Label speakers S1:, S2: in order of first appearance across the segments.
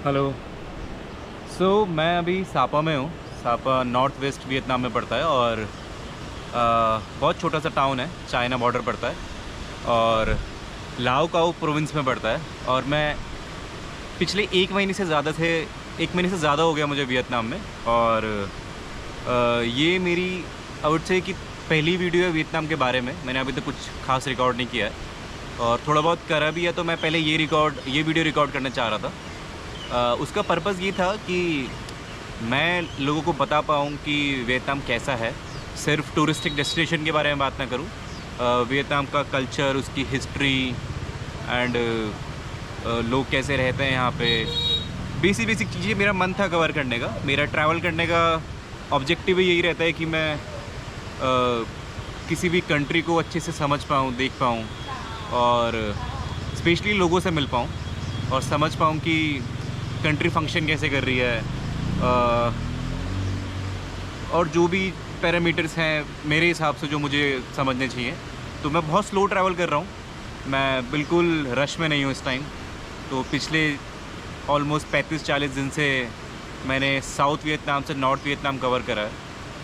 S1: Hello. मैं अभी सापा में हूँ। सापा नॉर्थ वेस्ट वियतनाम में पड़ता है और बहुत छोटा सा टाउन है, चाइना बॉर्डर पड़ता है और लाओ काओ प्रोविंस में पड़ता है। और मैं पिछले एक महीने से ज़्यादा हो गया मुझे वियतनाम में। और ये मेरी आई वुड से कि पहली वीडियो है वियतनाम के बारे में। मैंने अभी तक कुछ खास रिकॉर्ड नहीं किया है और थोड़ा बहुत करा भी है, तो मैं पहले ये वीडियो रिकॉर्ड करना चाह रहा था। उसका पर्पज़ ये था कि मैं लोगों को बता पाऊँ कि वियतनाम कैसा है, सिर्फ टूरिस्टिक डेस्टिनेशन के बारे में बात ना करूँ। वियतनाम का कल्चर, उसकी हिस्ट्री एंड लोग कैसे रहते हैं यहाँ पे, बेसिक चीज़ें मेरा मन था कवर करने का। मेरा ट्रैवल करने का ऑब्जेक्टिव ही यही रहता है कि मैं किसी भी कंट्री को अच्छे से समझ पाऊँ, देख पाऊँ और स्पेशली लोगों से मिल पाऊँ और समझ पाऊँ कि कंट्री फंक्शन कैसे कर रही है। और जो भी पैरामीटर्स हैं मेरे हिसाब से जो मुझे समझने चाहिए। तो मैं बहुत स्लो ट्रैवल कर रहा हूँ, मैं बिल्कुल रश में नहीं हूँ इस टाइम। तो पिछले ऑलमोस्ट 35-40 दिन से मैंने साउथ वियतनाम से नॉर्थ वियतनाम कवर करा है।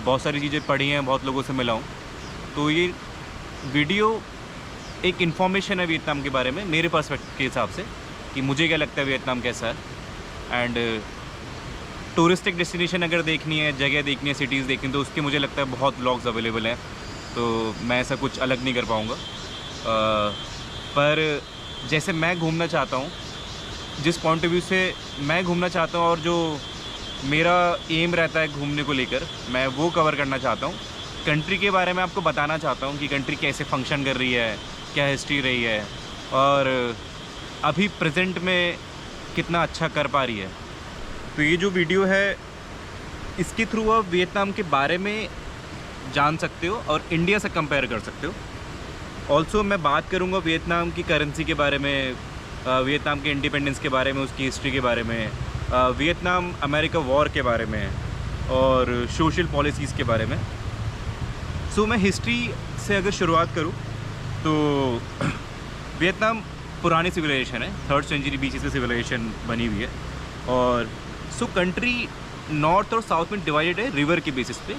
S1: बहुत सारी चीज़ें पढ़ी हैं, बहुत लोगों से मिला हूँ। तो ये वीडियो एक इन्फॉर्मेशन है वियतनाम के बारे में, मेरे पर्सपेक्टिव के हिसाब से, कि मुझे क्या लगता है वियतनाम कैसा है। एंड टूरिस्टिक डेस्टिनेशन अगर देखनी है, जगह देखनी है, सिटीज़ देखनी है, तो उसके मुझे लगता है बहुत व्लॉग्स अवेलेबल हैं। तो मैं ऐसा कुछ अलग नहीं कर पाऊँगा। पर जैसे मैं घूमना चाहता हूँ, जिस पॉइंट ऑफ व्यू से मैं घूमना चाहता हूँ और जो मेरा एम रहता है घूमने को लेकर, मैं वो कवर करना चाहता हूँ। कंट्री के बारे में आपको बताना चाहता हूँ कि कंट्री कैसे फंक्शन कर रही है, क्या हिस्ट्री रही है और अभी प्रेजेंट में कितना अच्छा कर पा रही है। तो ये जो वीडियो है, इसके थ्रू आप वियतनाम के बारे में जान सकते हो और इंडिया से कंपेयर कर सकते हो। ऑल्सो मैं बात करूँगा वियतनाम की करेंसी के बारे में, वियतनाम के इंडिपेंडेंस के बारे में, उसकी हिस्ट्री के बारे में, वियतनाम अमेरिका वॉर के बारे में और सोशल पॉलिसीज़ के बारे में। मैं हिस्ट्री से अगर शुरुआत करूँ तो वियतनाम पुरानी सिविलाइजेशन है, 3rd सेंचुरी BC से सिविलाइजेशन बनी हुई है। और कंट्री नॉर्थ और साउथ में डिवाइडेड है रिवर के बेसिस पे।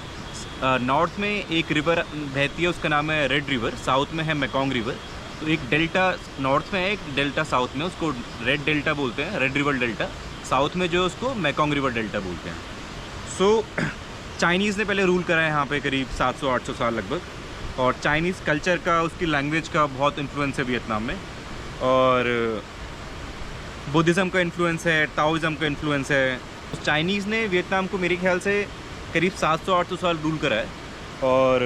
S1: नॉर्थ में एक रिवर बहती है, उसका नाम है रेड रिवर। साउथ में है मेकोंग रिवर। तो एक डेल्टा नॉर्थ में है, एक डेल्टा साउथ में, उसको रेड डेल्टा बोलते हैं, रेड रिवर डेल्टा। साउथ में जो उसको मेकोंग रिवर डेल्टा बोलते हैं। चाइनीज़ ने पहले रूल करा है यहाँ पे करीब 700-800 साल लगभग। और चाइनीज़ कल्चर का, उसकी लैंग्वेज का बहुत इन्फ्लुएंस है वियतनाम में। और बुद्धिज़्म का इन्फ्लुएंस है, ताओइज़्म का इन्फ्लुएंस है। चाइनीज़ ने वियतनाम को मेरे ख्याल से करीब 700-800 साल रूल करा है। और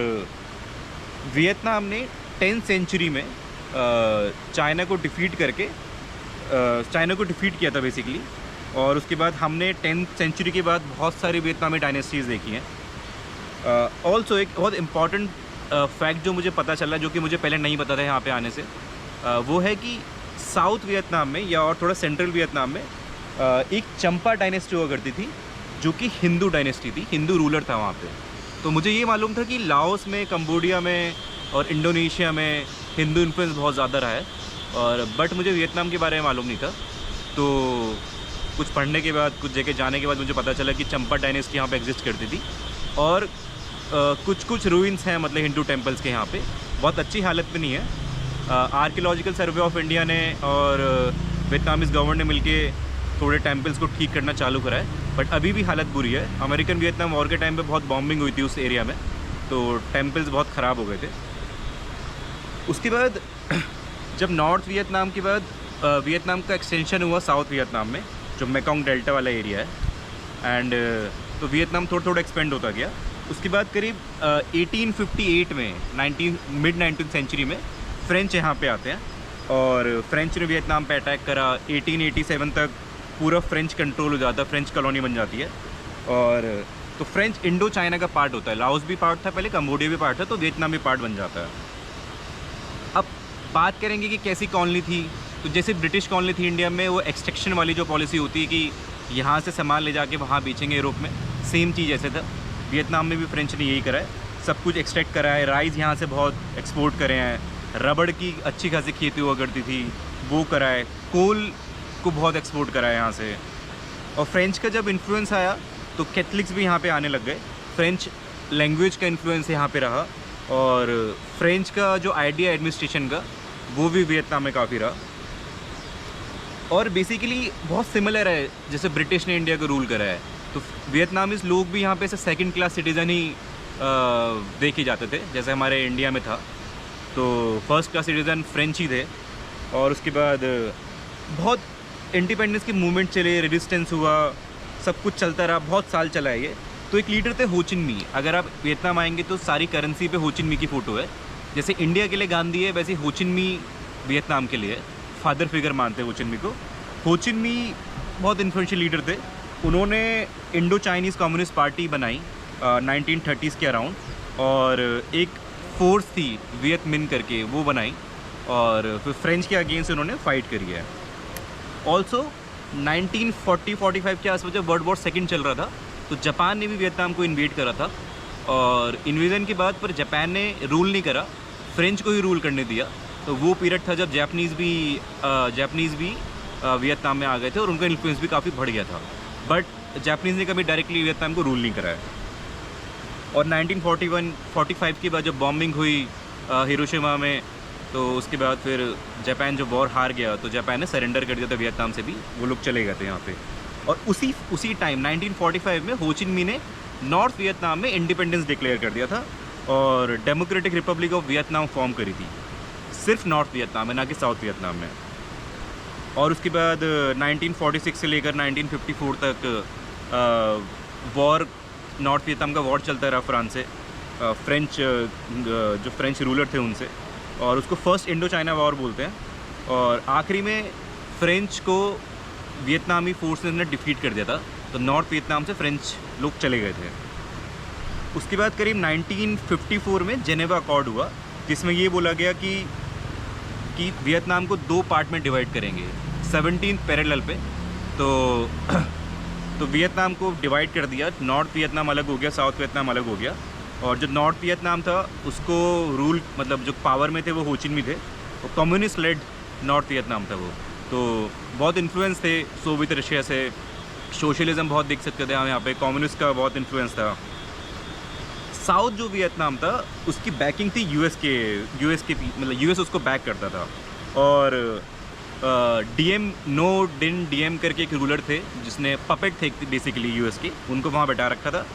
S1: वियतनाम ने 10th सेंचुरी में चाइना को डिफ़ीट किया था बेसिकली। और उसके बाद हमने 10th सेंचुरी के बाद बहुत सारी वियतनामी डायनेस्टीज़ देखी हैं। ऑल्सो एक बहुत इम्पॉर्टेंट फैक्ट जो मुझे पता चला, जो कि मुझे पहले नहीं पता था यहाँ पे आने से, वो है कि साउथ वियतनाम में या और थोड़ा सेंट्रल वियतनाम में एक चंपा डायनेस्टी हुआ करती थी, जो कि हिंदू डायनेस्टी थी, हिंदू रूलर था वहाँ पे। तो मुझे ये मालूम था कि लाओस में, कंबोडिया में और इंडोनेशिया में हिंदू इन्फ्लुएंस बहुत ज़्यादा रहा है। और बट मुझे वियतनाम के बारे में मालूम नहीं था। तो कुछ पढ़ने के बाद, कुछ जगह जाने के बाद मुझे पता चला कि चंपा डायनेस्टी यहाँ पे एग्जिस्ट करती थी। और कुछ रूइंस हैं, मतलब हिंदू टेम्पल्स के यहाँ पे, बहुत अच्छी हालत में नहीं है। आर्कियोलॉजिकल सर्वे ऑफ इंडिया ने और वियतनामीज़ गवर्नमेंट ने मिलके थोड़े टेम्पल्स को ठीक करना चालू करा है, बट अभी भी हालत बुरी है। अमेरिकन वियतनाम वॉर के टाइम पे बहुत बॉम्बिंग हुई थी उस एरिया में, तो टेम्पल्स बहुत ख़राब हो गए थे। उसके बाद जब नॉर्थ वियतनाम के बाद वियतनाम का एक्सटेंशन हुआ साउथ वियतनाम में, जो मेकोंग डेल्टा वाला एरिया है। एंड तो वियतनाम थोड़ा एक्सपेंड होता गया। उसके बाद करीब 1858 में मिड 19th सेंचुरी में फ्रेंच यहाँ पे आते हैं और फ्रेंच ने वियतनाम पे अटैक करा। 1887 तक पूरा फ्रेंच कंट्रोल हो जाता है, फ्रेंच कॉलोनी बन जाती है। और तो फ्रेंच इंडो चाइना का पार्ट होता है। लाओस भी पार्ट था पहले, कंबोडिया भी पार्ट था, तो वियतनाम भी पार्ट बन जाता है। अब बात करेंगे कि कैसी कॉलोनी थी। तो जैसे ब्रिटिश कॉलोनी थी इंडिया में, वो एक्सट्रैक्शन वाली जो पॉलिसी होती है कि यहाँ से सामान ले जाके वहाँ बेचेंगे यूरोप में, सेम चीज़ ऐसे था। वियतनाम में भी फ्रेंच ने यही करा है, सब कुछ एक्सट्रैक्ट करा है। राइस यहाँ से बहुत एक्सपोर्ट करे हैं, रबड़ की अच्छी खासी खेती हुआ करती थी, वो करा है। कोल को बहुत एक्सपोर्ट करा है यहाँ से। और फ्रेंच का जब इन्फ्लुएंस आया तो कैथलिक्स भी यहाँ पे आने लग गए। फ्रेंच लैंग्वेज का इन्फ्लुएंस यहाँ पे रहा और फ्रेंच का जो आइडिया एडमिनिस्ट्रेशन का वो भी वियतनाम में काफ़ी रहा। और बेसिकली बहुत सिमिलर है जैसे ब्रिटिश ने इंडिया को रूल करा है, तो वियतनामीज लोग भी यहाँ पे ऐसे सेकंड क्लास सिटीज़न ही देखे जाते थे जैसे हमारे इंडिया में था। तो फर्स्ट क्लास सिटीज़न फ्रेंच ही थे। और उसके बाद बहुत इंडिपेंडेंस की मूवमेंट चले, रेजिस्टेंस हुआ, सब कुछ चलता रहा, बहुत साल चला है ये। तो एक लीडर थे हो चिन मी। अगर आप वियतनाम आएंगे तो सारी करेंसी पे हो चिन मी की फ़ोटो है। जैसे इंडिया के लिए गांधी है वैसे हो चिन मी वियतनाम के लिए फादर फिगर मानते हैं हो चिन मी को। हो चिन मी बहुत इन्फ्लुएंशियल लीडर थे। उन्होंने इंडो चाइनीज़ कम्युनिस्ट पार्टी बनाई 1930s के अराउंड, और एक फोर्स थी वियत मिन करके वो बनाई, और फिर फ्रेंच के अगेंस्ट उन्होंने फाइट करी है। ऑल्सो 1940-45 के आसपास जब वर्ल्ड वॉर सेकेंड चल रहा था तो जापान ने भी वियतनाम को इन्वेड करा था, और इन्वेजन के बाद पर जापान ने रूल नहीं करा, फ्रेंच को ही रूल करने दिया। तो वो पीरियड था जब जापानीज़ भी वियतनाम में आ गए थे और उनका इन्फ्लुएंस भी काफ़ी बढ़ गया था। बट जापानीज़ ने कभी डायरेक्टली वियतनाम को रूल नहीं कराया। और 1941-45 के बाद जब बॉम्बिंग हुई हिरोशिमा में, तो उसके बाद फिर जापान जो वॉर हार गया तो जापान ने सरेंडर कर दिया था वियतनाम से भी, वो लोग चले गए थे यहाँ पे। और उसी टाइम 1945 में हो चिन मी ने नॉर्थ वियतनाम में इंडिपेंडेंस डिक्लेयर कर दिया था और democratic Republic of Vietnam form करी थी, सिर्फ नॉर्थ वियतनाम में, ना कि साउथ वियतनाम में। और उसके बाद 1946 से लेकर 1954 तक वॉर, नॉर्थ वियतनाम का वॉर चलता रहा फ्रांस से, जो फ्रेंच रूलर थे उनसे, और उसको फर्स्ट इंडो चाइना वॉर बोलते हैं। और आखिरी में फ्रेंच को वियतनामी फोर्सेस ने डिफीट कर दिया था, तो नॉर्थ वियतनाम से फ्रेंच लोग चले गए थे। उसके बाद करीब 1954 में जेनेवा अकॉर्ड हुआ, जिसमें ये बोला गया कि वियतनाम को 2 पार्ट में डिवाइड करेंगे 17th पैरेलल पे। तो वियतनाम को डिवाइड कर दिया, नॉर्थ वियतनाम अलग हो गया, साउथ वियतनाम अलग हो गया। और जो नॉर्थ वियतनाम था उसको रूल, मतलब जो पावर में थे वो हो चिन मी थे, वो कम्युनिस्ट लेड नॉर्थ वियतनाम था वो। तो बहुत इन्फ्लुएंस थे सोवियत रशिया से, सोशलिज्म बहुत देख सकते थे हम यहाँ पे, कम्युनिस्ट का बहुत इन्फ्लुएंस था। साउथ जो वियतनाम था उसकी बैकिंग थी यूएस के, मतलब यूएस उसको बैक करता था। और डीएम करके एक रूलर थे जिसने पपेट थे बेसिकली यूएस के, उनको वहाँ बैठा रखा था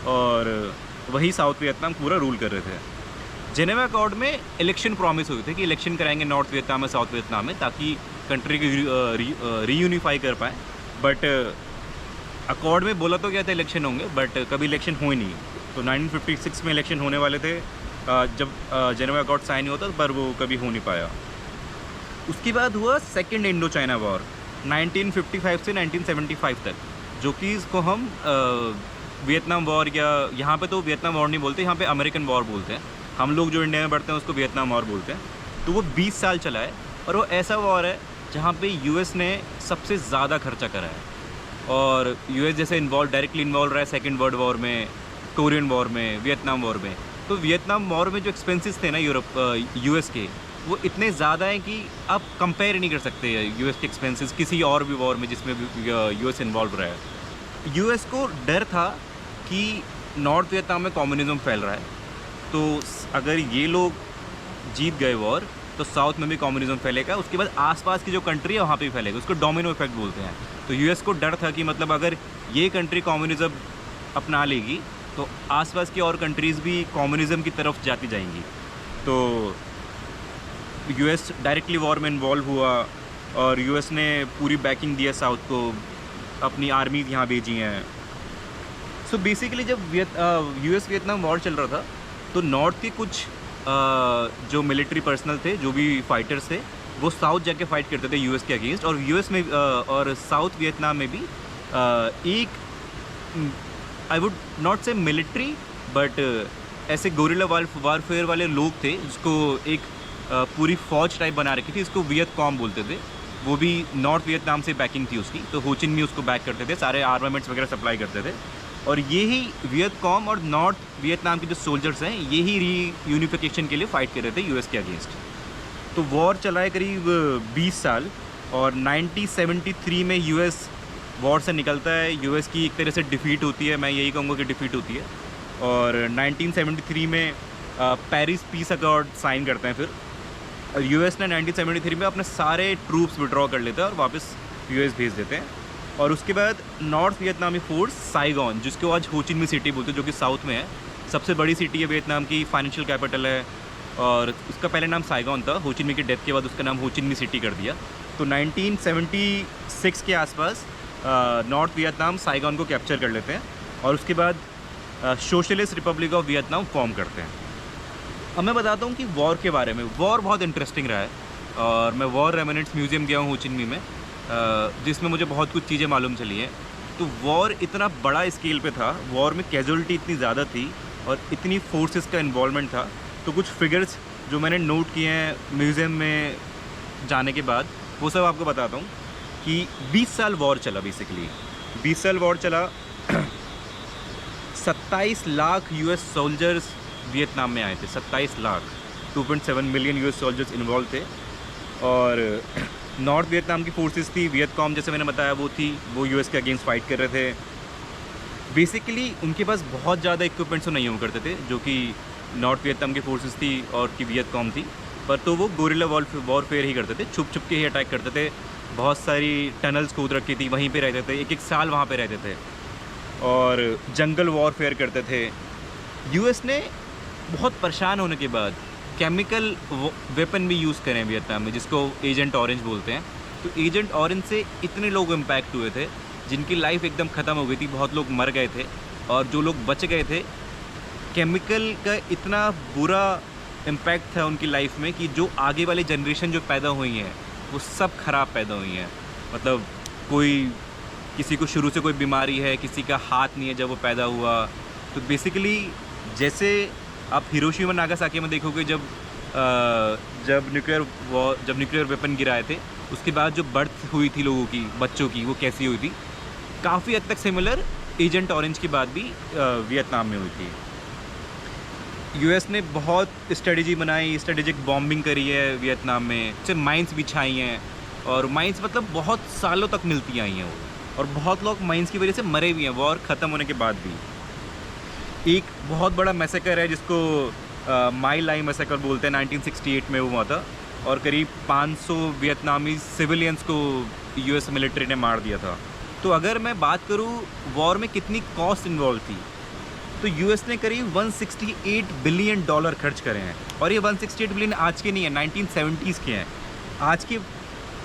S1: और वही साउथ वियतनाम पूरा रूल कर रहे थे। जेनेवा अकॉर्ड में इलेक्शन प्रॉमिस हुए थे कि इलेक्शन कराएंगे नॉर्थ वियतनाम में, साउथ वियतनाम में, ताकि कंट्री को रीयूनिफाई कर पाएँ। बट अकॉर्ड में बोला तो क्या था इलेक्शन होंगे, बट कभी इलेक्शन हुए नहीं। तो 1956 में इलेक्शन होने वाले थे जब जेनेवा अकॉर्ड साइन हुआ था, पर वो कभी हो नहीं पाया। उसके बाद हुआ सेकेंड इंडो चाइना वॉर 1955 से 1975 तक, जो कि इसको हम वियतनाम वॉर, या यहाँ पे तो वियतनाम वॉर नहीं बोलते, यहाँ पे अमेरिकन वॉर बोलते हैं। हम लोग जो इंडिया में बढ़ते हैं उसको वियतनाम वॉर बोलते हैं। तो वो 20 साल चला है और वो ऐसा वॉर है जहाँ पे यूएस ने सबसे ज़्यादा खर्चा करा है। और यूएस जैसे डायरेक्टली इन्वॉल्व रहा है सेकेंड वर्ल्ड वॉर में, कोरियन वॉर में, वियतनाम वॉर में। तो वियतनाम वॉर में जो एक्सपेंसेस थे ना यूएस के, वो इतने ज़्यादा हैं कि आप कंपेयर नहीं कर सकते यूएस के एक्सपेंसेस किसी और भी वॉर में जिसमें यूएस इन्वॉल्व रहा है। यूएस को डर था कि नॉर्थ वियतनाम में कम्युनिज्म फैल रहा है, तो अगर ये लोग जीत गए वॉर तो साउथ में भी कम्युनिज्म फैलेगा, उसके बाद आसपास की जो कंट्री है वहाँ पे भी फैलेगा। उसको डोमिनो इफेक्ट बोलते हैं। तो यूएस को डर था कि मतलब अगर ये कंट्री कम्युनिज्म अपना लेगी तो आसपास की और कंट्रीज़ भी कम्युनिज्म की तरफ जाती जाएंगी। तो यूएस डायरेक्टली वॉर में इन्वॉल्व हुआ और यूएस ने पूरी बैकिंग दिया साउथ को, अपनी आर्मीज यहाँ भेजी हैं। सो बेसिकली जब यूएस वियतनाम वॉर चल रहा था तो नॉर्थ के कुछ जो मिलिट्री पर्सनल थे, जो भी फाइटर्स थे, वो साउथ जाके फाइट करते थे यूएस के अगेंस्ट। और यूएस में और साउथ वियतनाम में भी एक, आई वुड नॉट से मिलिट्री, बट ऐसे गोरिल्ला वारफेयर वाले लोग थे जिसको एक पूरी फौज टाइप बना रखी थी, इसको वियतकॉम बोलते थे। वो भी नॉर्थ वियतनाम से बैकिंग थी उसकी, तो हो चिन मी उसको बैक करते थे, सारे आर्मामेंट्स वगैरह सप्लाई करते थे। और यही वियतकॉम और नॉर्थ वियतनाम के जो सोल्जर्स हैं यही रीयूनिफिकेशन के लिए फ़ाइट कर रहे थे यूएस के अगेंस्ट। तो वॉर चला है करीब 20 साल और 1973 में यूएस वॉर से निकलता है, यूएस की एक तरह से डिफ़ीट होती है, मैं यही कहूँगा कि डिफ़ीट होती है। और 1973 में पेरिस पीस अकॉर्ड साइन करते हैं फिर, और यूएस ने 1973 में अपने सारे ट्रूप्स विड्रॉ कर लेते हैं और वापस यूएस भेज देते हैं। और उसके बाद नॉर्थ वियतनामी फोर्स साइगॉन, जिसको आज हो चिन मिन्ह सिटी बोलते हैं, जो कि साउथ में है, सबसे बड़ी सिटी है वियतनाम की, फाइनेंशियल कैपिटल है, और उसका पहले नाम साइगॉन था। हो चिन मिन्ह की डेथ के बाद उसका नाम हो चिन मिन्ह सिटी कर दिया। तो 1976 के आसपास नॉर्थ वियतनाम साइगॉन को कैप्चर कर लेते हैं और उसके बाद socialist Republic of Vietnam form करते हैं। अब मैं बताता हूँ कि वॉर के बारे में। वॉर बहुत इंटरेस्टिंग रहा है और मैं वॉर रेमिनेंट्स म्यूज़ियम गया हूँ हो चिन मिन्ह में, जिसमें मुझे बहुत कुछ चीज़ें मालूम चली हैं। तो वॉर इतना बड़ा स्केल पे था, वॉर में कैजुअलिटी इतनी ज़्यादा थी और इतनी फोर्सेस का इन्वॉल्वमेंट था। तो कुछ फिगर्स जो मैंने नोट किए हैं म्यूज़ियम में जाने के बाद, वो सब आपको बताता हूँ। कि 20 साल वॉर चला, बेसिकली 20 साल वॉर चला। 27 लाख यूएस सोल्जर्स वियतनाम में आए थे, 27 lakh, 2.7 million US soldiers involve थे। और नॉर्थ वियतनाम की फोर्सेस थी, वियतकॉम जैसे मैंने बताया वो थी, वो यूएस के अगेंस्ट फाइट कर रहे थे। बेसिकली उनके पास बहुत ज़्यादा इक्विपमेंट्स तो नहीं हुआ करते थे, जो कि नॉर्थ वियतनाम की फोर्सेस थी और की वियतकॉम थी, पर तो वो गोरिल्ला वॉरफेयर ही करते थे, छुप छुप के ही अटैक करते थे। बहुत सारी टनल्स खोद रखी थी, वहीं पे रहते थे, एक साल वहाँ पे रहते थे और जंगल वॉरफेयर करते थे। यूएस ने बहुत परेशान होने के बाद केमिकल वेपन भी यूज़ करें वियतनाम में, जिसको एजेंट ऑरेंज बोलते हैं। तो एजेंट ऑरेंज से इतने लोग इम्पैक्ट हुए थे जिनकी लाइफ एकदम ख़त्म हो गई थी, बहुत लोग मर गए थे, और जो लोग बच गए थे, केमिकल का इतना बुरा इम्पैक्ट था उनकी लाइफ में कि जो आगे वाली जनरेशन जो पैदा हुई हैं वो सब ख़राब पैदा हुई हैं। मतलब किसी को शुरू से कोई बीमारी है, किसी का हाथ नहीं है जब वो पैदा हुआ। तो बेसिकली जैसे आप हिरोशिमा नागासाकी में देखोगे, जब न्यूक्लियर वेपन गिराए थे, उसके बाद जो बर्थ हुई थी लोगों की, बच्चों की, वो कैसी हुई थी, काफ़ी हद तक सिमिलर एजेंट ऑरेंज की बात भी वियतनाम में हुई थी। यूएस ने बहुत स्ट्रेटजी बनाई, स्ट्रेटेजिक बॉम्बिंग करी है वियतनाम में, सिर्फ माइंस बिछाई हैं, और माइंस मतलब बहुत सालों तक मिलती आई हैं वो, और बहुत लोग माइंस की वजह से मरे भी हैं वॉर ख़त्म होने के बाद भी। एक बहुत बड़ा मैसेकर है जिसको माई लाई मैसेकर बोलते हैं, 1968 में वो हुआ था, और करीब 500 वियतनामी सिविलियंस को यूएस मिलिट्री ने मार दिया था। तो अगर मैं बात करूँ वॉर में कितनी कॉस्ट इन्वॉल्व थी, तो यूएस ने करीब $168 बिलियन खर्च करे हैं, और ये 168 बिलियन आज के नहीं है, 1970s के हैं।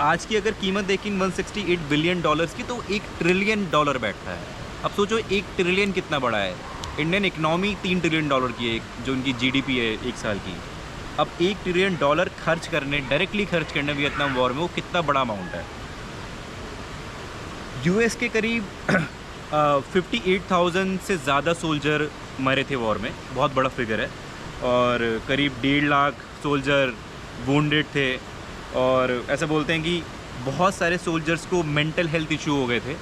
S1: आज की अगर कीमत देखें 168 बिलियन की, तो $1 ट्रिलियन बैठता है। अब सोचो 1 ट्रिलियन कितना बड़ा है। इंडियन इकनॉमी $3 ट्रिलियन की है, जो उनकी जीडीपी है एक साल की। अब $1 ट्रिलियन खर्च करने, डायरेक्टली खर्च करने वियतनाम वॉर में, वो कितना बड़ा अमाउंट है। यूएस के करीब 58,000 से ज़्यादा सोल्जर मरे थे वॉर में, बहुत बड़ा फिगर है, और करीब 1.5 लाख सोल्जर वुंडेड थे। और ऐसा बोलते हैं कि बहुत सारे सोल्जर्स को मेंटल हेल्थ इशू हो गए थे,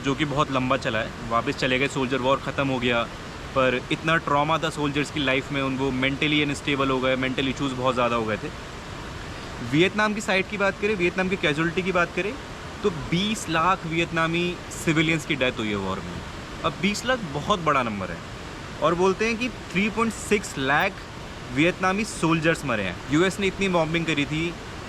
S1: जो कि बहुत लंबा चला है। वापस चले गए सोल्जर, वॉर ख़त्म हो गया, पर इतना ट्रॉमा था सोल्जर्स की लाइफ में, उनको मेंटली अनस्टेबल हो गए, मेंटल इश्यूज़ बहुत ज़्यादा हो गए थे। वियतनाम की साइड की बात करें, वियतनाम की कैजुअलिटी की बात करें, तो 20 लाख वियतनामी सिविलियंस की डेथ हुई है वॉर में। अब 20 लाख बहुत बड़ा नंबर है, और बोलते हैं कि 3.6 लाख वियतनामी सोल्जर्स मरे हैं। यूएस ने इतनी बॉम्बिंग करी थी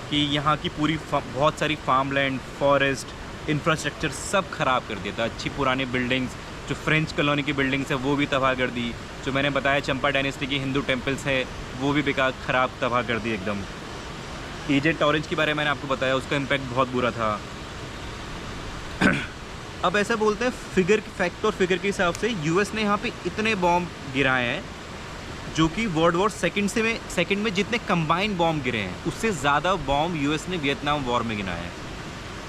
S1: कि यहाँ की पूरी बहुत सारी फार्मलैंड, फॉरेस्ट, इंफ्रास्ट्रक्चर सब ख़राब कर दिया था। अच्छी पुरानी बिल्डिंग्स, जो फ्रेंच कॉलोनी की बिल्डिंग्स है, वो भी तबाह कर दी। जो मैंने बताया चंपा डायनेस्टी की हिंदू टेम्पल्स है, वो भी बेकार ख़राब तबाह कर दी एकदम। एजेंट ऑरेंज के बारे में मैंने आपको बताया, उसका इम्पैक्ट बहुत बुरा था। अब ऐसा बोलते हैं फैक्ट और फिगर के हिसाब से यूएस ने यहाँ पे इतने बॉम्ब गिराए हैं, जो कि वर्ल्ड वॉर सेकंड में जितने कंबाइन बॉम्ब गिरे हैं, उससे ज़्यादा बॉम्ब यूएस ने वियतनाम वॉर में गिराए हैं।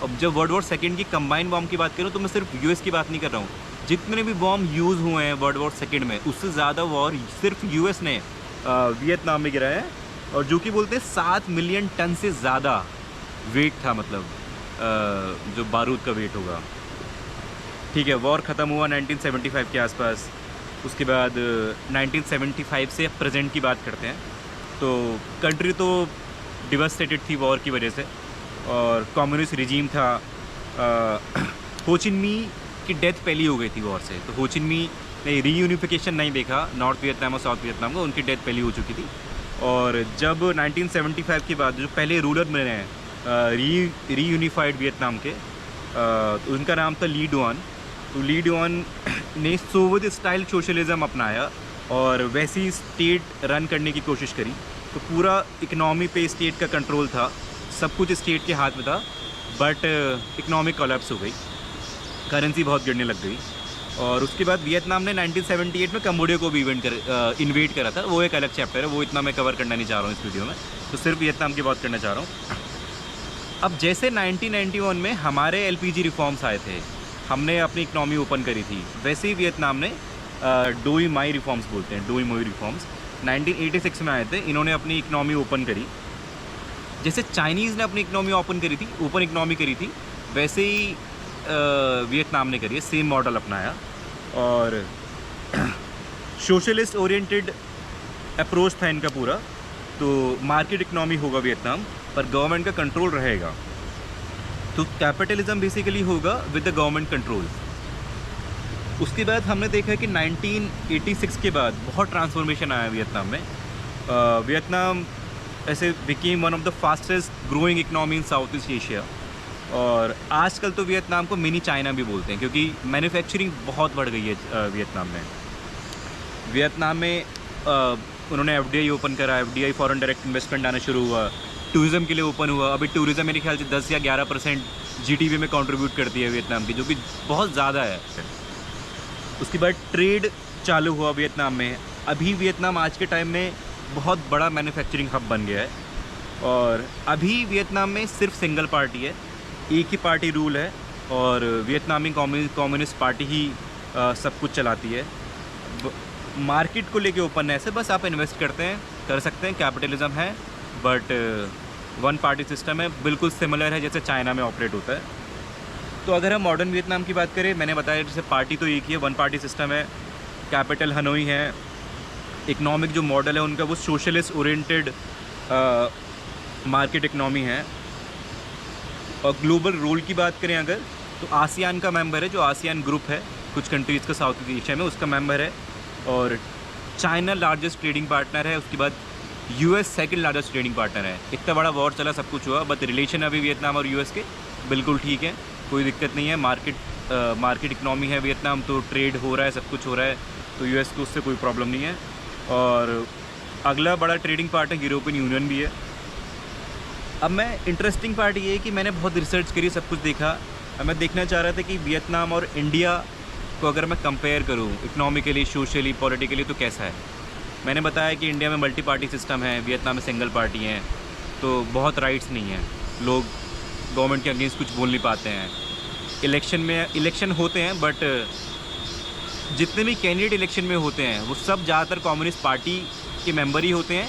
S1: अब जब वर्ल्ड वॉर सेकंड की कंबाइन बॉम्ब की बात करूँ, तो मैं सिर्फ यूएस की बात नहीं कर रहा हूँ, जितने भी बॉम्ब यूज़ हुए हैं वर्ल्ड वॉर सेकंड में, उससे ज़्यादा वॉर सिर्फ यूएस ने वियतनाम में गिराया है, और जो कि बोलते हैं 7 मिलियन टन से ज़्यादा वेट था, मतलब जो बारूद का वेट होगा। ठीक है, वॉर ख़त्म हुआ 1975 के आसपास। उसके बाद 1975 से प्रेजेंट की बात करते हैं, तो कंट्री तो डिवास्टेटेड थी वॉर की वजह से, और कम्युनिस्ट रिजीम था। हो चिन मी की डेथ पहली हो गई थी वॉर से, तो हो चिन मी ने रीयूनिफिकेशन नहीं देखा नॉर्थ वियतनाम और साउथ वियतनाम को, उनकी डेथ पहली हो चुकी थी। और जब 1975 के बाद जो पहले रूलर बने हैं रीयूनिफाइड वियतनाम के, तो उनका नाम था ली डुआन। तो ली डुआन ने सोवियत स्टाइल सोशलिज़म अपनाया और वैसी स्टेट रन करने की कोशिश करी। तो पूरा इकनॉमी पे स्टेट का कंट्रोल था, सब कुछ स्टेट के हाथ में था, बट इकनॉमिक कोलैप्स हो गई, करेंसी बहुत गिरने लग गई। और उसके बाद वियतनाम ने 1978 में कंबोडिया को भी इन्वेट करा था, वो एक अलग चैप्टर है, वो इतना मैं कवर करना नहीं चाह रहा हूँ इस वीडियो में, तो सिर्फ वियतनाम की बात करना चाह रहा हूँ। अब जैसे 1991 में हमारे एलपीजी रिफॉर्म्स आए थे, हमने अपनी इकनॉमी ओपन करी थी, वैसे ही वियतनाम ने डोई माई रिफॉर्म्स बोलते हैं, डोई मोई रिफॉर्म्स 1986 में आए थे। इन्होंने अपनी इकनॉमी ओपन करी, जैसे चाइनीज़ ने अपनी इकनॉमी ओपन करी थी, ओपन इकनॉमी करी थी, वैसे ही वियतनाम ने करी है, सेम मॉडल अपनाया। और सोशलिस्ट ओरिएंटेड अप्रोच था इनका पूरा। तो मार्केट इकनॉमी होगा वियतनाम, पर गवर्नमेंट का कंट्रोल रहेगा। तो कैपिटलिज्म बेसिकली होगा विद द गवर्नमेंट कंट्रोल। उसके बाद हमने देखा कि 1986 के बाद बहुत ट्रांसफॉर्मेशन आया वियतनाम में। वियतनाम ऐसे became one of the fastest growing economy in south east Asia. और आजकल तो वियतनाम को मिनी चाइना भी बोलते हैं, क्योंकि मैन्युफैक्चरिंग बहुत बढ़ गई है वियतनाम में। वियतनाम में उन्होंने एफडीआई ओपन करा, एफडीआई फॉरेन डायरेक्ट इन्वेस्टमेंट आना शुरू हुआ, टूरिज़्म के लिए ओपन हुआ। अभी टूरिज़्म मेरे ख्याल से 10 या 11% जीडीपी में कंट्रीब्यूट करती है वियतनाम की, जो कि बहुत ज़्यादा है। उसके बाद ट्रेड चालू हुआ वियतनाम में। अभी वियतनाम आज के टाइम में बहुत बड़ा मैन्युफैक्चरिंग हब बन गया है। और अभी वियतनाम में सिर्फ सिंगल पार्टी है, एक ही पार्टी रूल है, और वियतनामी कम्युनिस्ट पार्टी ही सब कुछ चलाती है। मार्केट को लेके ओपन है, ऐसे बस आप इन्वेस्ट कर सकते हैं, कैपिटलिज्म है, बट वन पार्टी सिस्टम है, बिल्कुल सिमिलर है जैसे चाइना में ऑपरेट होता है। तो अगर हम मॉडर्न वियतनाम की बात करें, मैंने बताया जैसे पार्टी तो एक ही है, वन पार्टी सिस्टम है, कैपिटल हनोई है, इकनॉमिक जो मॉडल है उनका वो सोशलिस्ट ओरिएंटेड मार्केट इकनॉमी है। और ग्लोबल रोल की बात करें अगर, तो आसियान का मेंबर है, जो आसियान ग्रुप है कुछ कंट्रीज़ का साउथ ईस्ट एशिया में, उसका मेंबर है। और चाइना लार्जेस्ट ट्रेडिंग पार्टनर है, उसके बाद US second largest trading partner है। इतना बड़ा वॉर चला, सब कुछ हुआ, बट रिलेशन अभी वियतनाम और यूएस के बिल्कुल ठीक है, कोई दिक्कत नहीं है। मार्केट इकनॉमी है वियतनाम, तो ट्रेड हो रहा है, सब कुछ हो रहा है, तो यूएस को उससे कोई प्रॉब्लम नहीं है। और अगला बड़ा ट्रेडिंग पार्टनर यूरोपियन यूनियन भी है। अब मैं इंटरेस्टिंग पार्ट ये है कि मैंने बहुत रिसर्च करी, सब कुछ देखा। अब मैं देखना चाह रहा था कि वियतनाम और इंडिया को अगर मैं कंपेयर करूँ इकनॉमिकली, सोशली, पॉलिटिकली, तो कैसा है। मैंने बताया कि इंडिया में मल्टी पार्टी सिस्टम है, वियतनाम में सिंगल पार्टी हैं, तो बहुत राइट्स नहीं हैं, लोग गवर्नमेंट के अगेंस्ट कुछ बोल नहीं पाते हैं। इलेक्शन होते हैं, बट जितने भी कैंडिडेट इलेक्शन में होते हैं वो सब ज़्यादातर कम्युनिस्ट पार्टी के मेंबर ही होते हैं,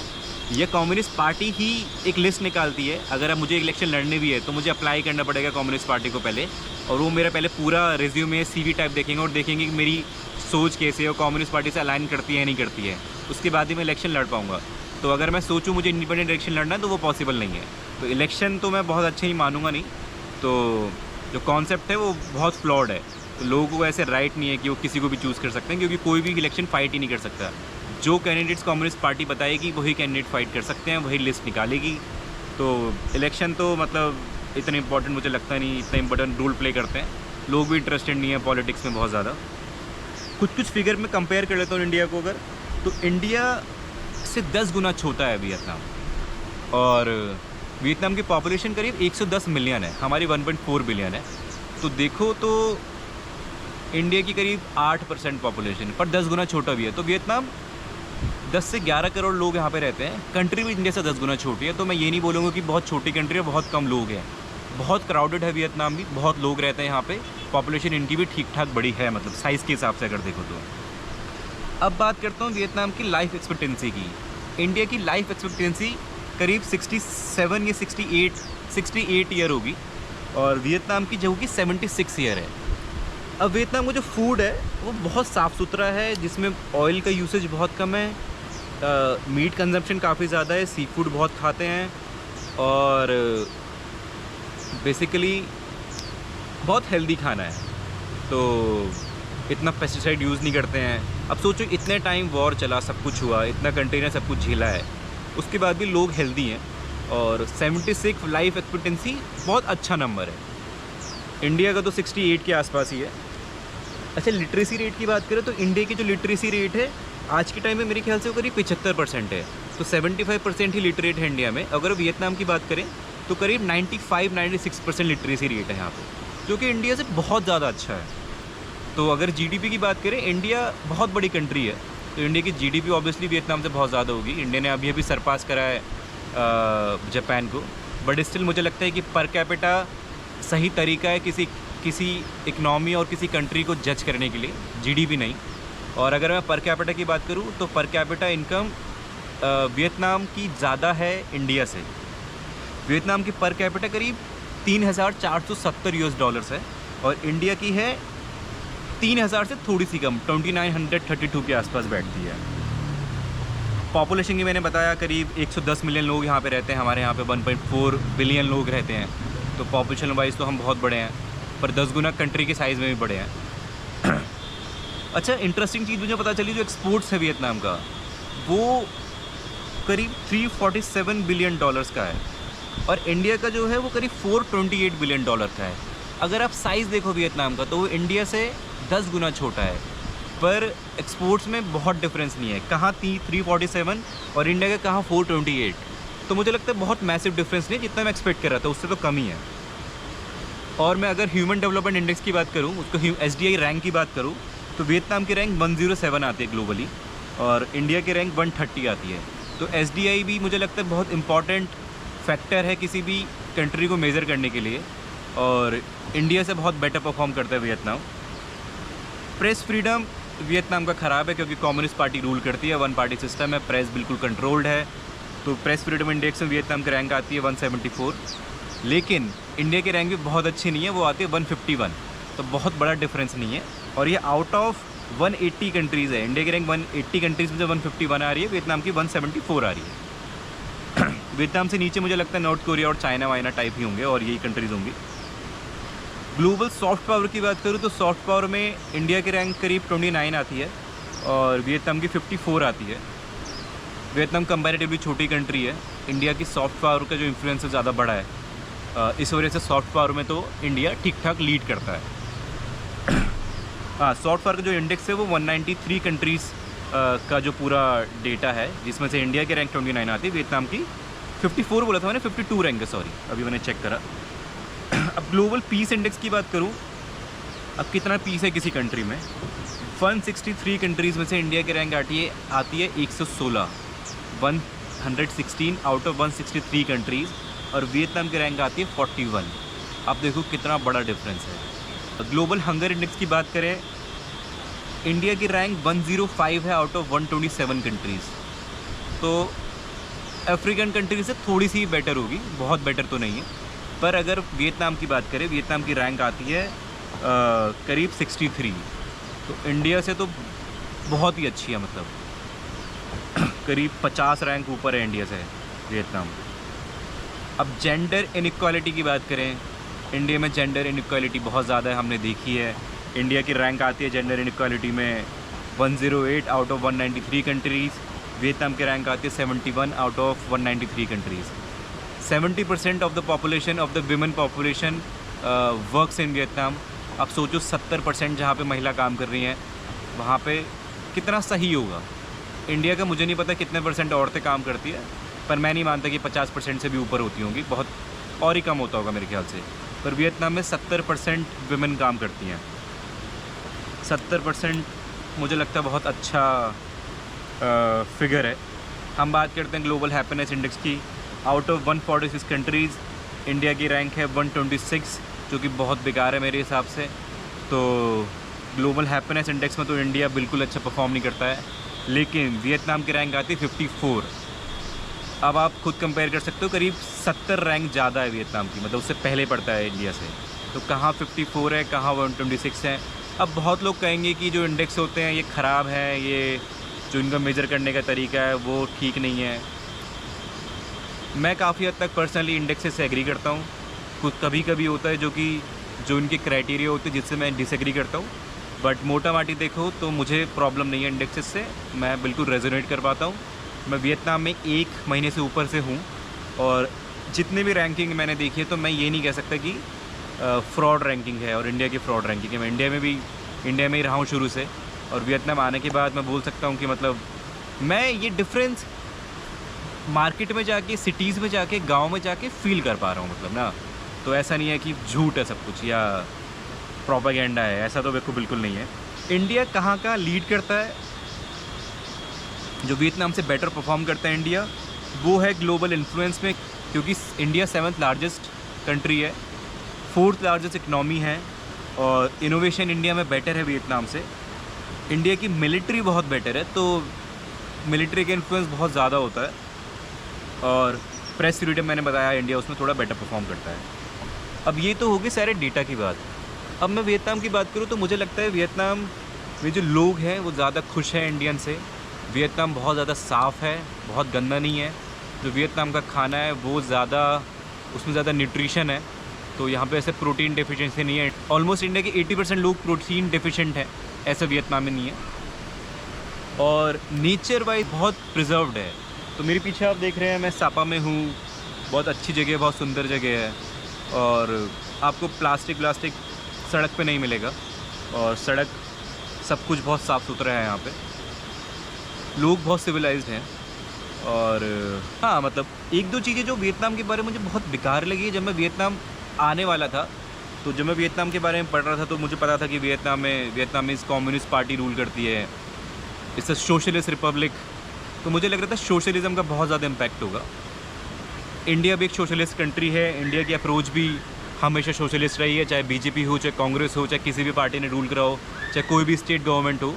S1: या कम्युनिस्ट पार्टी ही एक लिस्ट निकालती है। अगर अब मुझे इलेक्शन लड़ने भी है तो मुझे अप्लाई करना पड़ेगा कम्युनिस्ट पार्टी को पहले, और वो मेरा पहले पूरा रिज्यूमे CV टाइप देखेंगे और देखेंगे कि मेरी सोच कैसे है, और कम्युनिस्ट पार्टी से अलाइन करती है या नहीं करती है, उसके बाद ही मैं इलेक्शन लड़ पाऊँगा। तो अगर मैं सोचूं मुझे इंडिपेंडेंट इलेक्शन लड़ना है तो वो पॉसिबल नहीं है। तो इलेक्शन तो मैं बहुत अच्छे ही मानूंगा नहीं। तो जो कॉन्सेप्ट है वो बहुत फ्लॉड है, तो लोगों को ऐसे राइट नहीं है कि वो किसी को भी चूज़ कर सकते हैं, क्योंकि कोई भी इलेक्शन फाइट ही नहीं कर सकता। जो कैंडिडेट्स कम्युनिस्ट पार्टी बताएगी वही कैंडिडेट फाइट कर सकते हैं, वही लिस्ट निकालेगी। तो इलेक्शन तो मतलब इतना इंपॉर्टेंट मुझे लगता नहीं, इतना इंपॉर्टेंट रोल प्ले करते हैं, लोग भी इंटरेस्टेड नहीं है पॉलिटिक्स में बहुत ज़्यादा। कुछ फिगर में कंपेयर कर लेता हूँ इंडिया को अगर, तो इंडिया से 10 गुना छोटा है वियतनाम, और वियतनाम की पॉपुलेशन करीब 110 मिलियन है, हमारी 1.4 बिलियन है। तो देखो तो इंडिया की करीब 8% पॉपुलेशन, पर 10 गुना छोटा भी है। तो वियतनाम 10 से 11 करोड़ लोग यहाँ पे रहते हैं, कंट्री भी इंडिया से 10 गुना छोटी है। तो मैं ये नहीं बोलूँगा कि बहुत छोटी कंट्री है, बहुत कम लोग हैं, बहुत क्राउडेड है वियतनाम भी, बहुत लोग रहते हैं यहाँ पे। पॉपुलेशन इनकी भी ठीक ठाक बड़ी है, मतलब साइज़ के हिसाब से अगर देखो तो। अब बात करता हूँ वियतनाम की लाइफ एक्सपेक्टेंसी की। इंडिया की लाइफ एक्सपेक्टेंसी करीब 67 या 68 ईयर होगी, और वियतनाम की जो कि 76 ईयर है। अब वियतनाम का जो फूड है वो बहुत साफ़ सुथरा है, जिसमें ऑयल का यूसेज बहुत कम है, मीट कंजम्पशन काफ़ी ज़्यादा है, सी फूड बहुत खाते हैं, और बेसिकली बहुत हेल्दी खाना है। तो इतना पेस्टिसाइड यूज़ नहीं करते हैं। अब सोचो इतने टाइम वॉर चला, सब कुछ हुआ, इतना कंट्री ने सब कुछ झेला है, उसके बाद भी लोग हेल्दी हैं और 76 लाइफ एक्सपेक्टेंसी बहुत अच्छा नंबर है। इंडिया का तो 68 के आसपास ही है। अच्छा, लिटरेसी रेट की बात करें तो इंडिया की जो लिटरेसी रेट है आज के टाइम में मेरे ख्याल से वो करीब 75% है, तो 75% ही लिटरेट है इंडिया में। अगर वियतनाम की बात करें तो करीब 95-96% लिटरेसी रेट है यहाँ पे, जो कि इंडिया से बहुत ज़्यादा अच्छा है। तो अगर जीडीपी की बात करें, इंडिया बहुत बड़ी कंट्री है, तो इंडिया की जीडीपी ऑब्वियसली वियतनाम से बहुत ज़्यादा होगी। इंडिया ने अभी अभी सरपास करा है जापान को, बट स्टिल मुझे लगता है कि पर कैपिटा सही तरीका है किसी इकनॉमी और किसी कंट्री को जज करने के लिए, जीडीपी नहीं। और अगर मैं पर कैपिटा की बात करूं तो पर कैपिटा इनकम वियतनाम की ज़्यादा है इंडिया से। वियतनाम की पर कैपिटा करीब $3,470 है और इंडिया की है 3,000 से थोड़ी सी कम, 2,932 के आसपास बैठती है। पॉपुलेशन की मैंने बताया करीब 110 मिलियन लोग यहाँ पे रहते हैं, हमारे यहाँ पे 1.4 बिलियन लोग रहते हैं, तो पॉपुलेशन वाइज तो हम बहुत बड़े हैं, पर 10 गुना कंट्री के साइज़ में भी बड़े हैं। अच्छा, इंटरेस्टिंग चीज़ मुझे पता चली, जो एक्सपोर्ट्स है वियतनाम का वो करीब $347 बिलियन का है और इंडिया का जो है वो करीब $428 बिलियन का है। अगर आप साइज़ देखो वियतनाम का तो वो इंडिया से 10 गुना छोटा है, पर एक्सपोर्ट्स में बहुत डिफरेंस नहीं है, कहाँ 347 और इंडिया का कहाँ 428। तो मुझे लगता है बहुत मैसिव डिफरेंस नहीं है, जितना मैं एक्सपेक्ट कर रहा था उससे तो कम ही है। और मैं अगर ह्यूमन डेवलपमेंट इंडेक्स की बात करूँ, उसको SDI रैंक की बात करूँ, तो वियतनाम की रैंक 107 आती है ग्लोबली और इंडिया की रैंक 130 आती है। तो SDI भी मुझे लगता है बहुत इंपॉर्टेंट फैक्टर है किसी भी कंट्री को मेज़र करने के लिए, और इंडिया से बहुत बेटर परफॉर्म करता है वियतनाम। प्रेस फ्रीडम वियतनाम का ख़राब है क्योंकि कम्युनिस्ट पार्टी रूल करती है, वन पार्टी सिस्टम है, प्रेस बिल्कुल कंट्रोल्ड है। तो प्रेस फ्रीडम इंडेक्स में वियतनाम की रैंक आती है 174, लेकिन इंडिया की रैंक भी बहुत अच्छी नहीं है, वो आती है 151, तो बहुत बड़ा डिफरेंस नहीं है। और ये आउट ऑफ 180 कंट्रीज़ है, इंडिया की रैंक 180 कंट्रीज़ में से 151 आ रही है, वियतनाम की 174 आ रही है। वियतनाम से नीचे मुझे लगता है नॉर्थ कोरिया और चाइना वाइना टाइप ही होंगे और यही कंट्रीज़ होंगी। ग्लोबल सॉफ्ट पावर की बात करूँ तो सॉफ्ट पावर में इंडिया की रैंक करीब 29 आती है और वियतनाम की 54 आती है। वियतनाम कंपैरेटिवली छोटी कंट्री है, इंडिया की सॉफ्ट पावर का जो इन्फ्लुएंस है ज़्यादा बड़ा है, इस वजह से सॉफ्ट पावर में तो इंडिया ठीक ठाक लीड करता है। हाँ, सॉफ्ट पावर का जो इंडेक्स है वो 193 कंट्रीज़ का जो पूरा डेटा है, जिसमें से इंडिया की रैंक 29 आती है, वियतनाम की 54 बोला था मैंने, 52 रैंक है, सॉरी अभी मैंने चेक करा। अब ग्लोबल पीस इंडेक्स की बात करूं, अब कितना पीस है किसी कंट्री में, 163 कंट्रीज़ में से इंडिया की रैंक आती है 116, 116 आउट ऑफ 163 कंट्रीज़, और वियतनाम की रैंक आती है 41। अब देखो कितना बड़ा डिफरेंस है। ग्लोबल हंगर इंडेक्स की बात करें, इंडिया की रैंक 105 है आउट ऑफ 127 कंट्रीज़, तो अफ्रीकन कंट्री से थोड़ी सी बेटर होगी, बहुत बेटर तो नहीं है। पर अगर वियतनाम की बात करें, वियतनाम की रैंक आती है करीब 63, तो इंडिया से तो बहुत ही अच्छी है, मतलब करीब 50 रैंक ऊपर है इंडिया से वियतनाम। अब जेंडर इनइक्वालिटी की बात करें, इंडिया में जेंडर इनइक्वालिटी बहुत ज़्यादा है, हमने देखी है। इंडिया की रैंक आती है जेंडर इनइक्वालिटी में 108 आउट ऑफ 193 कंट्रीज़, वियतनाम की रैंक आती है 71 out of 193 countries. 70% of the population of the women population works in Vietnam. अब सोचो 70% जहाँ पे महिला काम कर रही हैं, वहाँ पे कितना सही होगा। इंडिया का मुझे नहीं पता कितने % औरतें काम करती है, पर मैं नहीं मानता कि 50% से भी ऊपर होती होंगी, बहुत और ही कम होता होगा मेरे ख्याल से। पर वियतनाम में 70% विमेन काम करती हैं। 70% मुझे लगता है बहुत अच्छा फिगर है। हम बात करते हैं ग्लोबल हैप्पीनेस इंडेक्स की, आउट ऑफ 146 कंट्रीज़ इंडिया की रैंक है 126, जो कि बहुत बेकार है मेरे हिसाब से। तो ग्लोबल हैप्पीनेस इंडेक्स में तो इंडिया बिल्कुल अच्छा परफॉर्म नहीं करता है, लेकिन वियतनाम की रैंक आती है 54। अब आप खुद कंपेयर कर सकते हो, करीब 70 रैंक ज़्यादा है वियतनाम की, मतलब उससे पहले पड़ता है इंडिया से। तो कहाँ 54 है, कहाँ 126 है। अब बहुत लोग कहेंगे कि जो इंडेक्स होते हैं ये ख़राब है, ये जो इनका मेज़र करने का तरीका है वो ठीक नहीं है। मैं काफ़ी हद तक पर्सनली इंडेक्स से एग्री करता हूँ। कुछ कभी कभी होता है जो कि जो उनके क्राइटेरिया होते हैं जिससे मैं डिसएग्री करता हूँ, बट मोटा माटी देखो तो मुझे प्रॉब्लम नहीं है इंडेक्सेस से, मैं बिल्कुल रेजोनेट कर पाता हूँ। मैं वियतनाम में 1 महीने से ऊपर से हूँ और जितने भी रैंकिंग मैंने देखी है तो मैं ये नहीं कह सकता कि फ्रॉड रैंकिंग है और इंडिया की फ्रॉड रैंकिंग है। मैं इंडिया में ही रहा हूँ शुरू से, और वियतनाम आने के बाद मैं बोल सकता हूँ कि मतलब मैं ये डिफरेंस मार्केट में जाके, सिटीज़ में जाके, गांव में जाके फील कर पा रहा हूँ, मतलब ना। तो ऐसा नहीं है कि झूठ है सब कुछ या प्रोपेगेंडा है, ऐसा तो मेरे को बिल्कुल नहीं है। इंडिया कहाँ का लीड करता है, जो वियतनाम से बेटर परफॉर्म करता है इंडिया, वो है ग्लोबल इन्फ्लुएंस में, क्योंकि इंडिया 7th लार्जेस्ट कंट्री है, 4th लार्जेस्ट इकनॉमी है, और इनोवेशन इंडिया में बेटर है वियतनाम से। इंडिया की मिलिट्री बहुत बेटर है, तो मिलिट्री का इन्फ्लुएंस बहुत ज़्यादा होता है, और प्रेस फ्रीडम मैंने बताया इंडिया उसमें थोड़ा बेटर परफॉर्म करता है। अब ये तो हो गई सारे डेटा की बात। अब मैं वियतनाम की बात करूँ तो मुझे लगता है वियतनाम में जो लोग हैं वो ज़्यादा खुश हैं इंडियन से। वियतनाम बहुत ज़्यादा साफ़ है, बहुत गंदा नहीं है। जो वियतनाम का खाना है वो ज़्यादा, उसमें ज़्यादा न्यूट्रिशन है, तो यहाँ पे ऐसे प्रोटीन डेफिशिएंसी नहीं है। ऑलमोस्ट इंडिया के 80% लोग प्रोटीन डेफिशिएंट हैं, ऐसा वियतनाम में नहीं है। और नेचर वाइज बहुत प्रिजर्व्ड है। तो मेरे पीछे आप देख रहे हैं, मैं सापा में हूँ, बहुत अच्छी जगह, बहुत सुंदर जगह है, और आपको प्लास्टिक सड़क पे नहीं मिलेगा, और सड़क सब कुछ बहुत साफ़ सुथरा है यहाँ पे, लोग बहुत सिविलाइज्ड हैं। और हाँ, मतलब 1-2 चीज़ें जो वियतनाम के बारे में मुझे बहुत बेकार लगी है। जब मैं वियतनाम आने वाला था, तो जब मैं वियतनाम के बारे में पढ़ रहा था तो मुझे पता था कि वियतनाम में कम्युनिस्ट पार्टी रूल करती है, इट्स अ सोशलिस्ट रिपब्लिक। तो मुझे लग रहा था सोशलिज़म का बहुत ज़्यादा इम्पैक्ट होगा। इंडिया भी एक सोशलिस्ट कंट्री है, इंडिया की अप्रोच भी हमेशा सोशलिस्ट रही है, चाहे बीजेपी हो, चाहे कांग्रेस हो, चाहे किसी भी पार्टी ने रूल करा हो, चाहे कोई भी स्टेट गवर्नमेंट हो।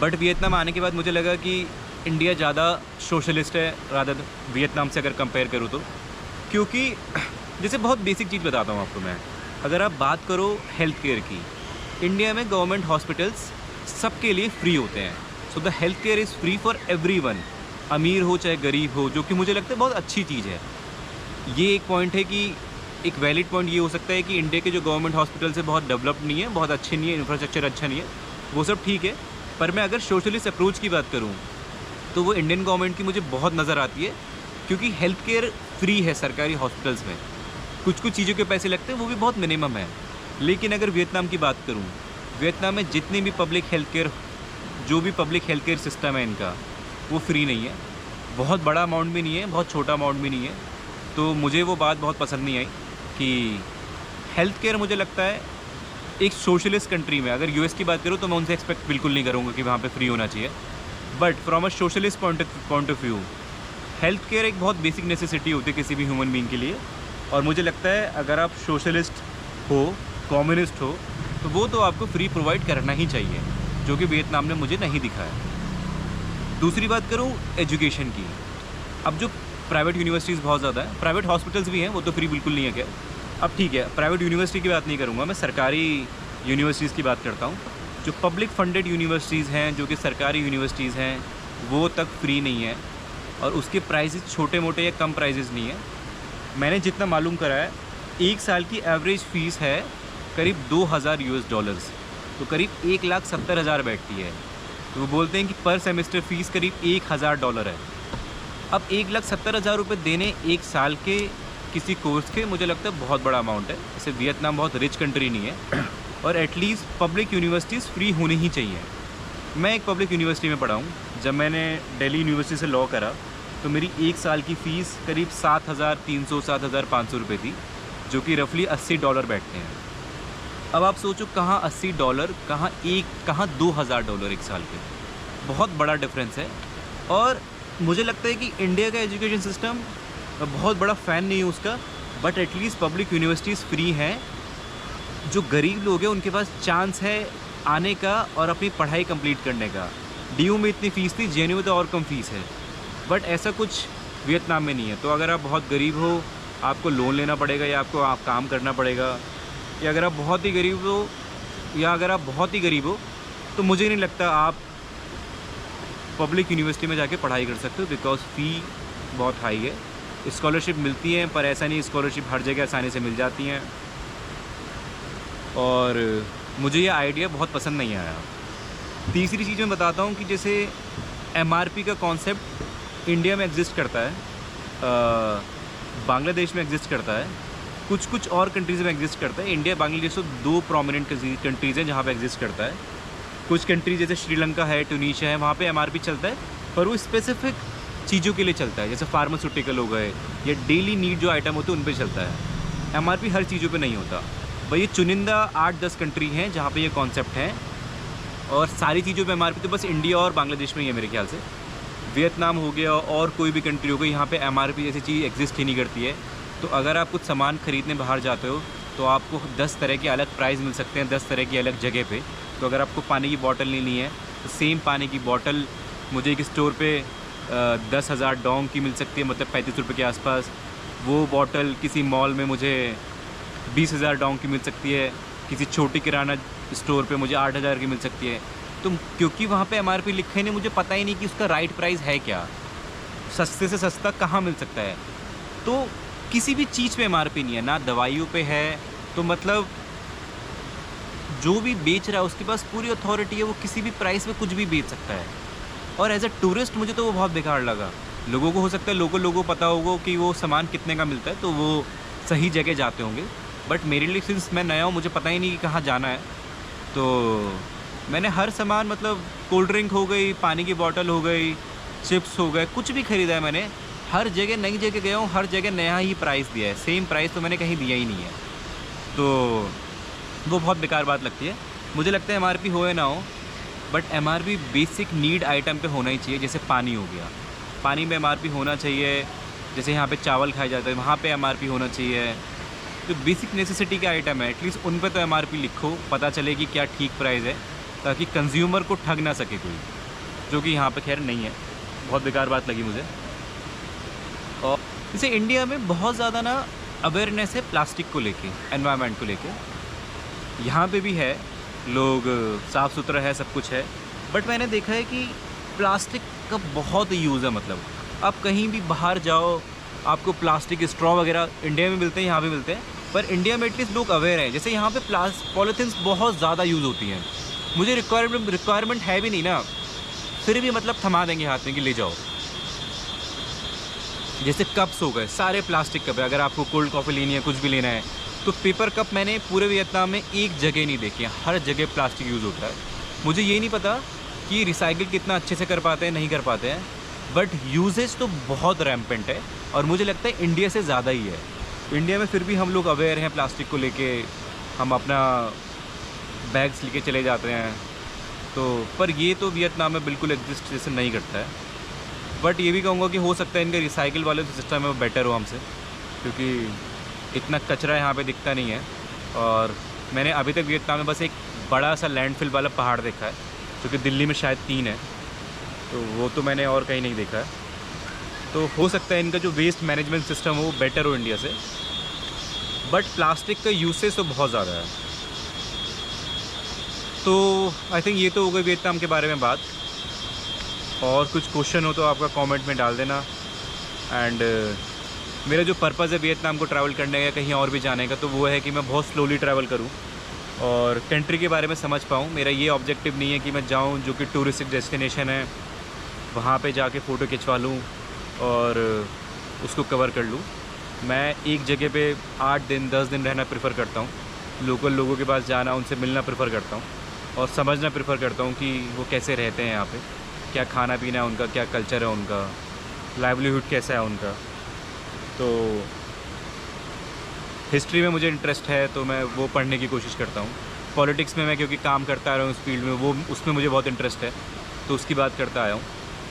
S1: बट वियतनाम आने के बाद मुझे लगा कि इंडिया ज़्यादा सोशलिस्ट है रादर वियतनाम से अगर कंपेयर करूँ तो। क्योंकि जैसे बहुत बेसिक चीज़ बताता हूँ आपको मैं, अगर आप बात करो हेल्थ केयर की, इंडिया में गवर्नमेंट हॉस्पिटल्स सबके लिए फ्री होते हैं। So the health care is free for everyone, अमीर हो चाहे गरीब हो, जो कि मुझे लगता है बहुत अच्छी चीज़ है। ये एक पॉइंट है कि एक वैलिड पॉइंट ये हो सकता है कि इंडिया के जो गवर्नमेंट हॉस्पिटल्स है बहुत डेवलप्ड नहीं है, बहुत अच्छे नहीं है, इंफ्रास्ट्रक्चर अच्छा नहीं है, वो सब ठीक है। पर मैं अगर सोशलिस्ट अप्रोच की बात करूँ तो वो इंडियन गवर्नमेंट की मुझे बहुत नज़र आती है, क्योंकि हेल्थ केयर फ्री है सरकारी हॉस्पिटल्स में। कुछ चीज़ों के पैसे लगते हैं, वो भी बहुत मिनिमम है। लेकिन अगर वियतनाम की बात करूँ, वियतनाम में जितनी भी पब्लिक हेल्थ केयर सिस्टम है इनका, वो फ्री नहीं है। बहुत बड़ा अमाउंट भी नहीं है, बहुत छोटा अमाउंट भी नहीं है। तो मुझे वो बात बहुत पसंद नहीं आई कि हेल्थ केयर, मुझे लगता है एक सोशलिस्ट कंट्री में, अगर यूएस की बात करूँ तो मैं उनसे एक्सपेक्ट बिल्कुल नहीं करूँगा कि वहाँ पे फ्री होना चाहिए। But from a socialist point of view, health care एक बहुत बेसिक नेसेसिटी होती है किसी भी ह्यूमन बीइंग के लिए। और मुझे लगता है अगर आप सोशलिस्ट हो, कम्युनिस्ट हो, तो वो तो आपको फ्री प्रोवाइड करना ही चाहिए, जो कि वियतनाम ने मुझे नहीं दिखा है। दूसरी बात करूँ एजुकेशन की, अब जो प्राइवेट यूनिवर्सिटीज़ बहुत ज़्यादा है, प्राइवेट हॉस्पिटल्स भी हैं, वो तो फ्री बिल्कुल नहीं है क्या। अब ठीक है, प्राइवेट यूनिवर्सिटी की बात नहीं करूँगा मैं, सरकारी यूनिवर्सिटीज़ की बात करता हूँ। जो पब्लिक फंडेड यूनिवर्सिटीज़ हैं, जो कि सरकारी यूनिवर्सिटीज़ हैं, वो तक फ्री नहीं है, और उसके प्राइजेज़ छोटे मोटे या कम प्राइजेज़ नहीं है। मैंने जितना मालूम करा है, 1 साल की एवरेज फ़ीस है करीब $2,000, तो करीब $1,70,000 बैठती है। तो वो बोलते हैं कि पर सेमेस्टर फ़ीस करीब $1,000 है। अब $1,70,000 देने 1 साल के किसी कोर्स के, मुझे लगता है बहुत बड़ा अमाउंट है। जैसे वियतनाम बहुत रिच कंट्री नहीं है, और एटलीस्ट पब्लिक यूनिवर्सिटीज़ फ्री होनी ही चाहिए। मैं एक पब्लिक यूनिवर्सिटी में पढ़ा हूँ। जब मैंने दिल्ली यूनिवर्सिटी से लॉ करा तो मेरी 1 साल की फ़ीस करीब $7,300-7,500 थी, जो कि रफली $80 बैठते हैं। अब आप सोचो, कहाँ $80, कहाँ $2,000 1 साल के, बहुत बड़ा डिफरेंस है। और मुझे लगता है कि इंडिया का एजुकेशन सिस्टम, बहुत बड़ा फ़ैन नहीं हूँ उसका, but at least public universities free हैं। जो गरीब लोग हैं उनके पास चांस है आने का और अपनी पढ़ाई कंप्लीट करने का। डीयू में इतनी फ़ीस थी, जेएनयू में तो और कम फ़ीस है, बट ऐसा कुछ वियतनाम में नहीं है। तो अगर आप बहुत गरीब हो, आपको लोन लेना पड़ेगा, या आपको काम करना पड़ेगा, या अगर आप बहुत ही गरीब हो, तो मुझे नहीं लगता आप पब्लिक यूनिवर्सिटी में जाके पढ़ाई कर सकते हो, बिकॉज फ़ी बहुत हाई है। स्कॉलरशिप मिलती हैं, पर ऐसा नहीं स्कॉलरशिप हर जगह आसानी से मिल जाती हैं। और मुझे ये आइडिया बहुत पसंद नहीं आया। तीसरी चीज़ मैं बताता हूँ कि जैसे एमआरपी का कॉन्सेप्ट इंडिया में एग्जिस्ट करता है, बांग्लादेश में एग्जिस्ट करता है, कुछ और कंट्रीज़ में एग्जिस्ट करता है। इंडिया बांग्लादेश तो दो प्रोमिनेंट कंट्रीज़ हैं जहाँ पे एग्जिस्ट करता है। कुछ कंट्रीज जैसे श्रीलंका है, ट्यूनीशिया है, वहाँ पे एमआरपी चलता है, पर वो स्पेसिफिक चीज़ों के लिए चलता है, जैसे फार्मास्यूटिकल हो गए या डेली नीड जो आइटम होते हैं उन पे चलता है। एमआरपी हर चीज़ों पे नहीं होता भाई। ये चुनिंदा 8-10 कंट्री हैं जहाँ पे ये कॉन्सेप्ट है, और सारी चीज़ों पे एमआरपी तो बस इंडिया और बांग्लादेश में ही है मेरे ख्याल से। वियतनाम हो गया और कोई भी कंट्री हो गई, यहाँ पे एमआरपी जैसी चीज़ एग्जिस्ट ही नहीं करती है। तो अगर आप कुछ सामान ख़रीदने बाहर जाते हो तो आपको 10 तरह के अलग प्राइस मिल सकते हैं, 10 तरह की अलग जगह पे। तो अगर आपको पानी की बॉटल लेनी है तो सेम पानी की बॉटल मुझे एक स्टोर पे 10,000 डोंग की मिल सकती है, मतलब 35 रुपये के आसपास। वो बॉटल किसी मॉल में मुझे 20,000 डोंग की मिल सकती है, किसी छोटी किराना स्टोर पे मुझे 8,000 की मिल सकती है। तो क्योंकि वहाँ पे एमआरपी लिखा ही नहीं, मुझे पता ही नहीं कि उसका राइट प्राइस है क्या, सस्ते से सस्ता कहाँ मिल सकता है। तो किसी भी चीज़ पे एमआरपी नहीं है, ना दवाइयों पे है। तो मतलब जो भी बेच रहा है उसके पास पूरी अथॉरिटी है, वो किसी भी प्राइस पे कुछ भी बेच सकता है। और एज अ टूरिस्ट मुझे तो वो बहुत बेकार लगा। लोगों को हो सकता है लोगों को पता होगा कि वो सामान कितने का मिलता है, तो वो सही जगह जाते होंगे। बट मेरे लिए सिंस मैं नया हूँ, मुझे पता ही नहीं कि कहाँ जाना है, तो मैंने हर सामान, मतलब कोल्ड ड्रिंक हो गई, पानी की बोतल हो गई, चिप्स हो गए, कुछ भी ख़रीदा है मैंने, हर जगह नई जगह गया हूँ, हर जगह नया ही प्राइस दिया है। सेम प्राइस तो मैंने कहीं दिया ही नहीं है। तो वो बहुत बेकार बात लगती है। मुझे लगता है एमआरपी हो या ना हो, but MRP basic need item पे होना ही चाहिए। जैसे पानी हो गया, पानी में एमआरपी होना चाहिए। जैसे यहाँ पे चावल खाए जाते हैं, वहाँ पे एमआरपी होना चाहिए। जो बेसिक नेसेसिटी के आइटम है एटलीस्ट उन पे तो एमआरपी लिखो, पता चले कि क्या ठीक प्राइस है, ताकि कंज्यूमर को ठग ना सके कोई, जो कि यहाँ पे खैर नहीं है। बहुत बेकार बात लगी मुझे। और जैसे इंडिया में बहुत ज़्यादा ना अवेयरनेस है प्लास्टिक को लेके, एनवायरनमेंट को लेके। यहाँ पे भी है, लोग साफ़ सुथरा है, सब कुछ है, बट मैंने देखा है कि प्लास्टिक का बहुत यूज़ है। मतलब आप कहीं भी बाहर जाओ, आपको प्लास्टिक स्ट्रॉ वगैरह इंडिया में मिलते हैं, यहाँ भी मिलते हैं, पर इंडिया में एटलीस्ट लोग अवेयर हैं। जैसे यहाँ पे पॉलीथीन्स बहुत ज़्यादा यूज़ होती हैं। मुझे रिक्वायरमेंट है भी नहीं ना, फिर भी मतलब थमा देंगे हाथ में कि ले जाओ। जैसे कप्स हो गए, सारे प्लास्टिक कप है। अगर आपको कोल्ड कॉफ़ी लेनी है, कुछ भी लेना है, तो पेपर कप मैंने पूरे वियतनाम में एक जगह नहीं देखी है, हर जगह प्लास्टिक यूज़ होता है। मुझे ये नहीं पता कि रिसाइकिल कितना अच्छे से कर पाते हैं, नहीं कर पाते हैं, बट यूजेज तो बहुत रैम्पेंट है, और मुझे लगता है इंडिया से ज़्यादा ही है। इंडिया में फिर भी हम लोग अवेयर हैं प्लास्टिक को लेके, हम अपना बैग्स लेके चले जाते हैं। तो पर ये तो वियतनाम में बिल्कुल एग्जिस्ट जैसे नहीं करता है। बट ये भी कहूँगा कि हो सकता है इनके रिसाइकिल वाले जो सिस्टम है वो बेटर हो हमसे, क्योंकि इतना कचरा यहाँ पे दिखता नहीं है। और मैंने अभी तक वियतनाम में बस एक बड़ा सा लैंडफिल वाला पहाड़ देखा है, जो कि दिल्ली में शायद 3 है, तो वो तो मैंने और कहीं नहीं देखा है। तो हो सकता है इनका जो वेस्ट मैनेजमेंट सिस्टम हो वो बेटर हो इंडिया से, बट प्लास्टिक का यूसेज तो बहुत ज़्यादा है। तो आई थिंक ये तो हो गई वियतनाम के बारे में बात। और कुछ क्वेश्चन हो तो आपका कमेंट में डाल देना। एंड मेरा जो पर्पज़ है वियतनाम को ट्रैवल करने का, कहीं और भी जाने का, तो वो है कि मैं बहुत स्लोली ट्रैवल करूं और कंट्री के बारे में समझ पाऊं। मेरा ये ऑब्जेक्टिव नहीं है कि मैं जाऊं जो कि टूरिस्टिक डेस्टिनेशन है वहाँ पे जाके फ़ोटो खिंचवा लूँ और उसको कवर कर लूँ। मैं एक जगह पे 8 दिन 10 दिन रहना प्रेफर करता हूँ। लोकल लोगों के पास जाना, उनसे मिलना प्रेफर करता हूँ और समझना प्रेफर करता हूँ कि वो कैसे रहते हैं यहाँ पे, क्या खाना पीना है उनका, क्या कल्चर है उनका, लाइवलीहुड कैसा है उनका। तो हिस्ट्री में मुझे इंटरेस्ट है तो मैं वो पढ़ने की कोशिश करता हूँ। पॉलिटिक्स में मैं क्योंकि काम करता आ रहा हूँ उस फील्ड में, वो उसमें मुझे बहुत इंटरेस्ट है तो उसकी बात करता आया हूँ।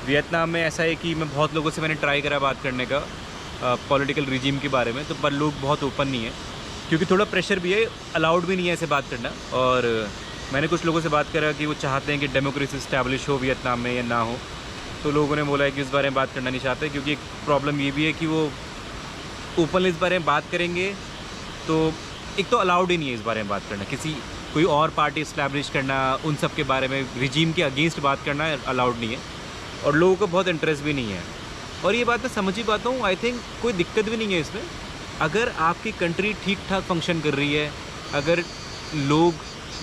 S1: वियतनाम में ऐसा है कि मैं बहुत लोगों से मैंने ट्राई करा बात करने का पॉलिटिकल रिजीम के बारे में, तो पर लोग बहुत ओपन नहीं है क्योंकि थोड़ा प्रेशर भी है, अलाउड भी नहीं है ऐसे बात करना। और मैंने कुछ लोगों से बात करा कि वो चाहते हैं कि डेमोक्रेसी इस्टेब्लिश हो वियतनाम में या ना हो, तो लोगों ने बोला है कि इस बारे में बात करना नहीं चाहते, क्योंकि एक प्रॉब्लम ये भी है कि वो ओपनली इस बारे में बात करेंगे तो एक तो अलाउड ही नहीं है इस बारे में बात करना, किसी कोई और पार्टी इस्टेब्लिश करना, उन सब के बारे में रिजीम के अगेंस्ट बात करना अलाउड नहीं है और लोगों को बहुत इंटरेस्ट भी नहीं है। और ये बात मैं समझ ही पाता हूँ, आई थिंक कोई दिक्कत भी नहीं है इसमें। अगर आपकी कंट्री ठीक ठाक फंक्शन कर रही है, अगर लोग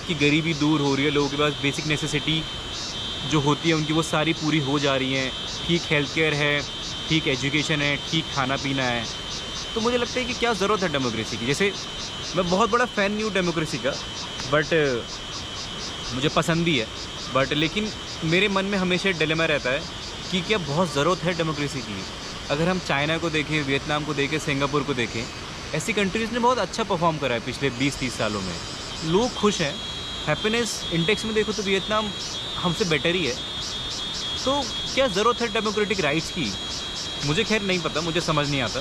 S1: की गरीबी दूर हो रही है, लोगों के पास बेसिक नेसेसिटी जो होती है उनकी वो सारी पूरी हो जा रही हैं, ठीक हेल्थ केयर है, ठीक एजुकेशन है, ठीक खाना पीना है। तो मुझे लगता है कि क्या ज़रूरत है डेमोक्रेसी की। जैसे मैं बहुत बड़ा फ़ैन नहीं हूँ डेमोक्रेसी का, बट मुझे पसंद भी है, बट लेकिन मेरे मन में हमेशा डिलेमा रहता है कि क्या बहुत ज़रूरत है डेमोक्रेसी की। अगर हम चाइना को देखें, वियतनाम को देखें, सिंगापुर को देखें, ऐसी कंट्रीज़ ने बहुत अच्छा परफॉर्म करा है पिछले 20-30 सालों में। लोग खुश हैं, हैप्पीनेस इंडेक्स में देखो तो वियतनाम हमसे बेटर ही है। तो क्या ज़रूरत है डेमोक्रेटिक राइट्स की? मुझे खैर नहीं पता, मुझे समझ नहीं आता,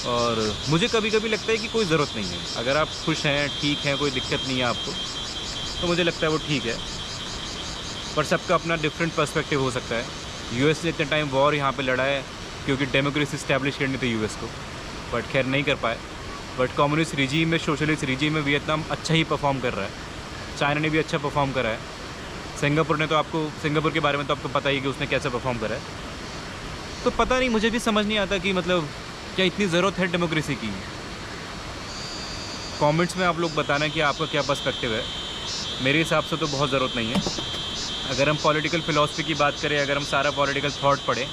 S1: और मुझे कभी कभी लगता है कि कोई ज़रूरत नहीं है। अगर आप खुश हैं, ठीक हैं, कोई दिक्कत नहीं है आपको, तो मुझे लगता है वो ठीक है। पर सबका अपना डिफरेंट पर्सपेक्टिव हो सकता है। यूएस ने इतने टाइम वॉर यहाँ पे लड़ा है क्योंकि डेमोक्रेसी इस्टेब्लिश करनी थी यूएस को, बट खैर नहीं कर पाए। बट कम्युनिस्ट रिजीम में, सोशलिस्ट रिजीम में वियतनाम अच्छा ही परफॉर्म कर रहा है। चाइना ने भी अच्छा परफॉर्म करा है। सिंगापुर ने तो आपको, सिंगापुर के बारे में तो आपको पता ही कि उसने कैसे परफॉर्म करा है। तो पता नहीं, मुझे भी समझ नहीं आता कि मतलब क्या इतनी ज़रूरत है डेमोक्रेसी की। कमेंट्स में आप लोग बताना कि आपका क्या पर्सपेक्टिव है। मेरे हिसाब से तो बहुत ज़रूरत नहीं है। अगर हम पॉलिटिकल फ़िलासफ़ी की बात करें, अगर हम सारा पॉलिटिकल थॉट पढ़ें,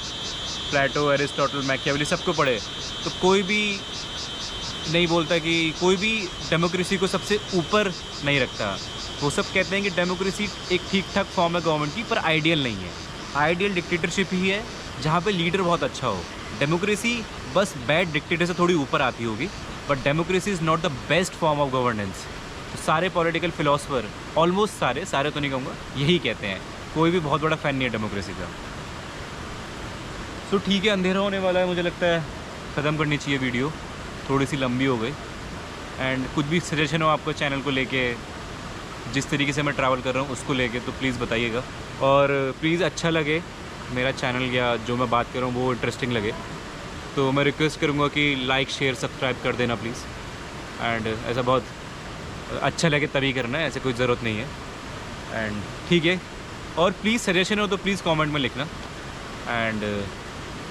S1: प्लेटो, एरिस्टोटल, मैकियावेली सबको पढ़े, तो कोई भी नहीं बोलता कि कोई भी डेमोक्रेसी को सबसे ऊपर नहीं रखता। वो सब कहते हैं कि डेमोक्रेसी एक ठीक ठाक फॉर्म है गवर्नमेंट की, पर आइडियल नहीं है। आइडियल डिक्टेटरशिप ही है जहाँ पे लीडर बहुत अच्छा हो। डेमोक्रेसी बस बैड डिक्टेटर से थोड़ी ऊपर आती होगी, but democracy is not the best form of governance. तो सारे पॉलिटिकल फिलोसफर, ऑलमोस्ट सारे तो नहीं कहूँगा, यही कहते हैं। कोई भी बहुत बड़ा फ़ैन नहीं है डेमोक्रेसी का। तो ठीक है, अंधेरा होने वाला है, मुझे लगता है ख़त्म करनी चाहिए वीडियो, थोड़ी सी लंबी हो गई। एंड कुछ भी सजेशन हो आपको चैनल को लेके, जिस तरीके से मैं ट्रैवल कर रहा हूँ उसको लेके, तो प्लीज़ बताइएगा। और प्लीज़ अच्छा लगे मेरा चैनल या जो मैं बात कर रहा हूँ वो इंटरेस्टिंग लगे, तो मैं रिक्वेस्ट करूँगा कि लाइक, शेयर, सब्सक्राइब कर देना प्लीज़। एंड ऐसा बहुत अच्छा लगे तभी करना है, ऐसे कोई ज़रूरत नहीं है। एंड ठीक है, और प्लीज़ सजेशन हो तो प्लीज़ कमेंट में लिखना। And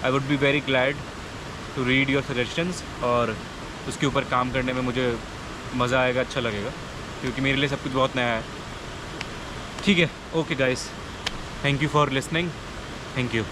S1: I would be very glad to read your suggestions, और उसके ऊपर काम करने में मुझे मज़ा आएगा, अच्छा लगेगा, क्योंकि मेरे लिए सब कुछ बहुत नया है। ठीक है, okay guys, thank you for listening, thank you.